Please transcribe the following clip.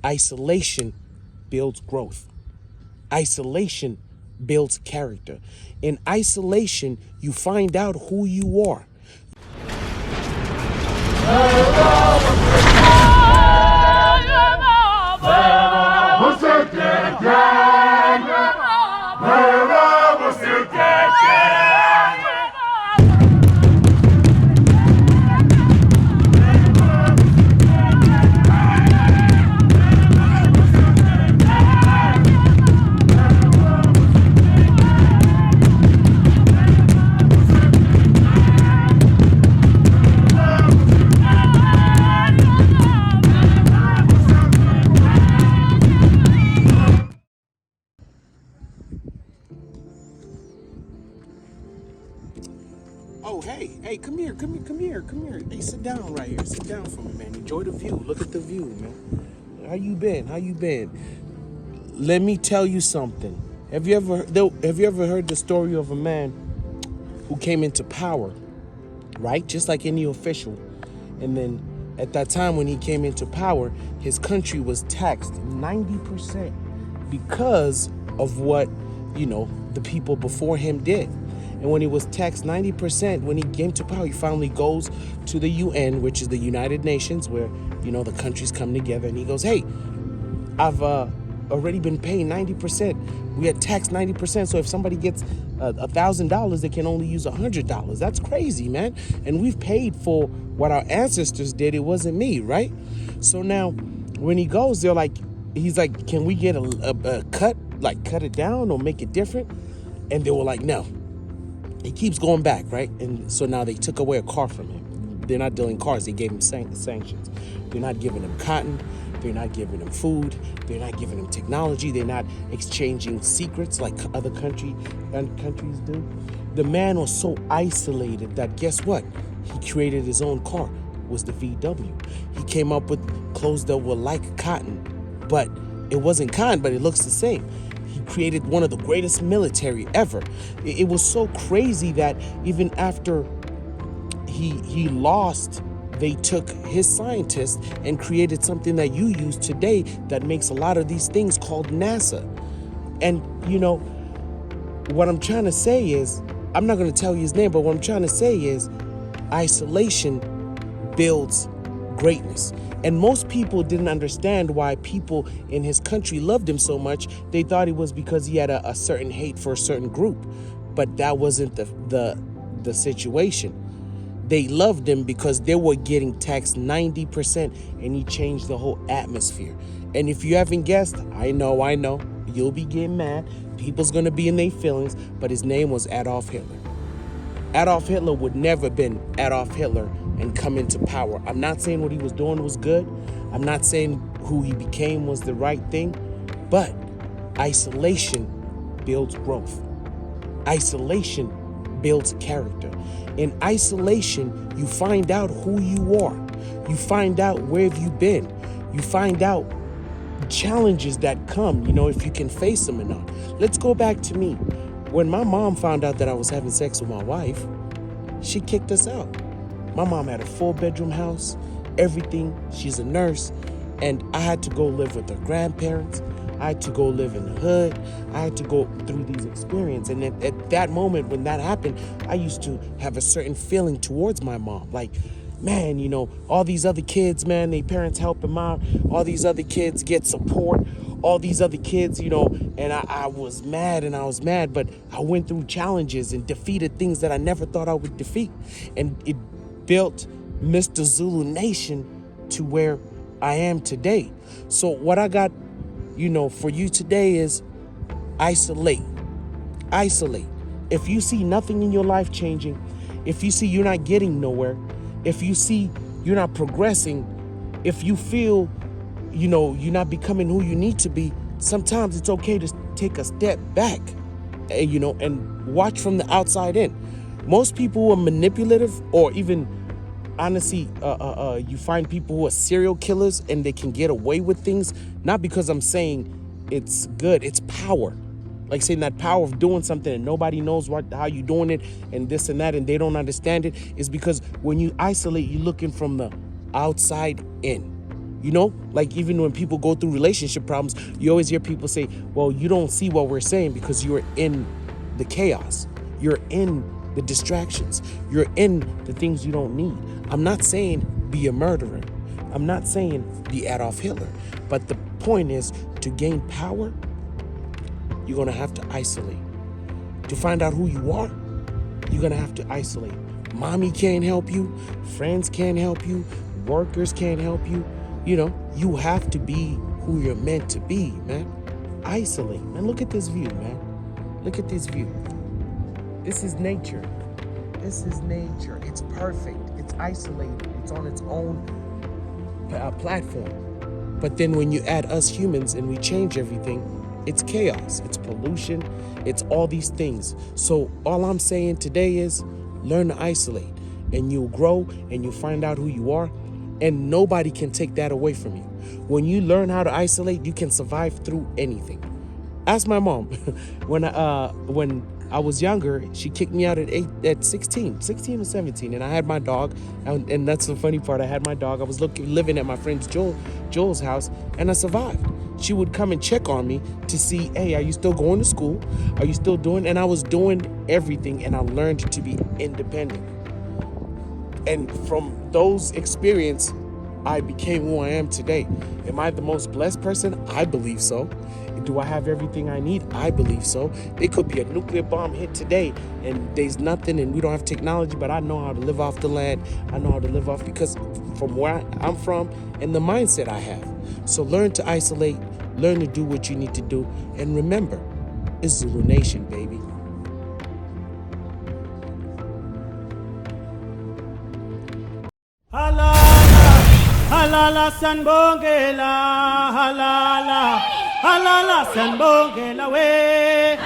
Isolation builds growth. Isolation builds character. In isolation, you find out who you are. Oh, hey, come here, come here, come here, come here. Hey, sit down right here. Sit down for me, man. Enjoy the view. Look at the view, man. How you been? How you been? Let me tell you something. Have you ever heard the story of a man who came into power, right? Just like any official. And then at that time when he came into power, his country was taxed 90% because of what, the people before him did. And when he was taxed 90%, when he came to power, he finally goes to the UN, which is the United Nations, where, the countries come together. And he goes, hey, I've already been paying 90%. We had taxed 90%. So if somebody gets $1,000, they can only use $100. That's crazy, man. And we've paid for what our ancestors did. It wasn't me, right? So now when he goes, he's like, can we get a cut, like cut it down or make it different? And they were like, no. He keeps going back, right? And so now they took away a car from him. They're not dealing cars. They gave him sanctions. They're not giving him cotton. They're not giving him food. They're not giving him technology. They're not exchanging secrets like other countries do. The man was so isolated that guess what? He created his own car. It was the VW. He came up with clothes that were like cotton, but it wasn't cotton, but it looks the same. He created one of the greatest military ever. It was so crazy that even after he lost, they took his scientists and created something that you use today that makes a lot of these things called NASA. And what I'm trying to say is, I'm not going to tell you his name, but what I'm trying to say is isolation builds greatness. And most people didn't understand why people in his country loved him so much. They thought it was because he had a certain hate for a certain group. But that wasn't the situation. They loved him because they were getting taxed 90% and he changed the whole atmosphere. And if you haven't guessed, I know, you'll be getting mad. People's going to be in their feelings, but his name was Adolf Hitler. Adolf Hitler would never have been Adolf Hitler and come into power. I'm not saying what he was doing was good. I'm not saying who he became was the right thing, but isolation builds growth. Isolation builds character. In isolation, you find out who you are. You find out where have you been. You find out challenges that come, if you can face them or not. Let's go back to me. When my mom found out that I was having sex with my wife, she kicked us out. My mom had a 4-bedroom house, everything. She's a nurse. And I had to go live with her grandparents. I had to go live in the hood. I had to go through these experiences. And at that moment when that happened, I used to have a certain feeling towards my mom. Like, man, all these other kids, man, their parents help them out. All these other kids get support. All these other kids, and I was mad, but I went through challenges and defeated things that I never thought I would defeat. And it built Mr. Zulu Nation to where I am today. So what I got, for you today is isolate. Isolate. If you see nothing in your life changing, if you see you're not getting nowhere, if you see you're not progressing, if you feel you're not becoming who you need to be, sometimes it's okay to take a step back, and watch from the outside in. Most people who are manipulative, or even honestly, you find people who are serial killers and they can get away with things, not because I'm saying it's good, it's power. Like saying that power of doing something and nobody knows how you're doing it and this and that, and they don't understand it, is because when you isolate, you're looking from the outside in. You know, like even when people go through relationship problems, you always hear people say, well, you don't see what we're saying because you're in the chaos. You're in the distractions. You're in the things you don't need. I'm not saying be a murderer. I'm not saying be Adolf Hitler. But the point is, to gain power, you're going to have to isolate. To find out who you are, you're going to have to isolate. Mommy can't help you. Friends can't help you. Workers can't help you. You know, you have to be who you're meant to be, man. Isolate. Man, look at this view, man. Look at this view. This is nature. This is nature. It's perfect. It's isolated. It's on its own platform. But then when you add us humans and we change everything, it's chaos. It's pollution. It's all these things. So all I'm saying today is learn to isolate, and you'll grow and you'll find out who you are, and nobody can take that away from you. When you learn how to isolate, you can survive through anything. Ask my mom. when I was younger, she kicked me out at 16 or 17, and I had my dog, and that's the funny part. I had my dog. I was living at my friend's Joel's house, and I survived. She would come and check on me to see, hey, are you still going to school? Are you still doing? And I was doing everything, and I learned to be independent. And from those experiences, I became who I am today. Am I the most blessed person? I believe so. Do I have everything I need? I believe so. There could be a nuclear bomb hit today and there's nothing and we don't have technology, but I know how to live off the land. I know how to live off because from where I'm from and the mindset I have. So learn to isolate, learn to do what you need to do. And remember, it's Zulu Nation, baby. Halala sanbongela, halala sanbongela we.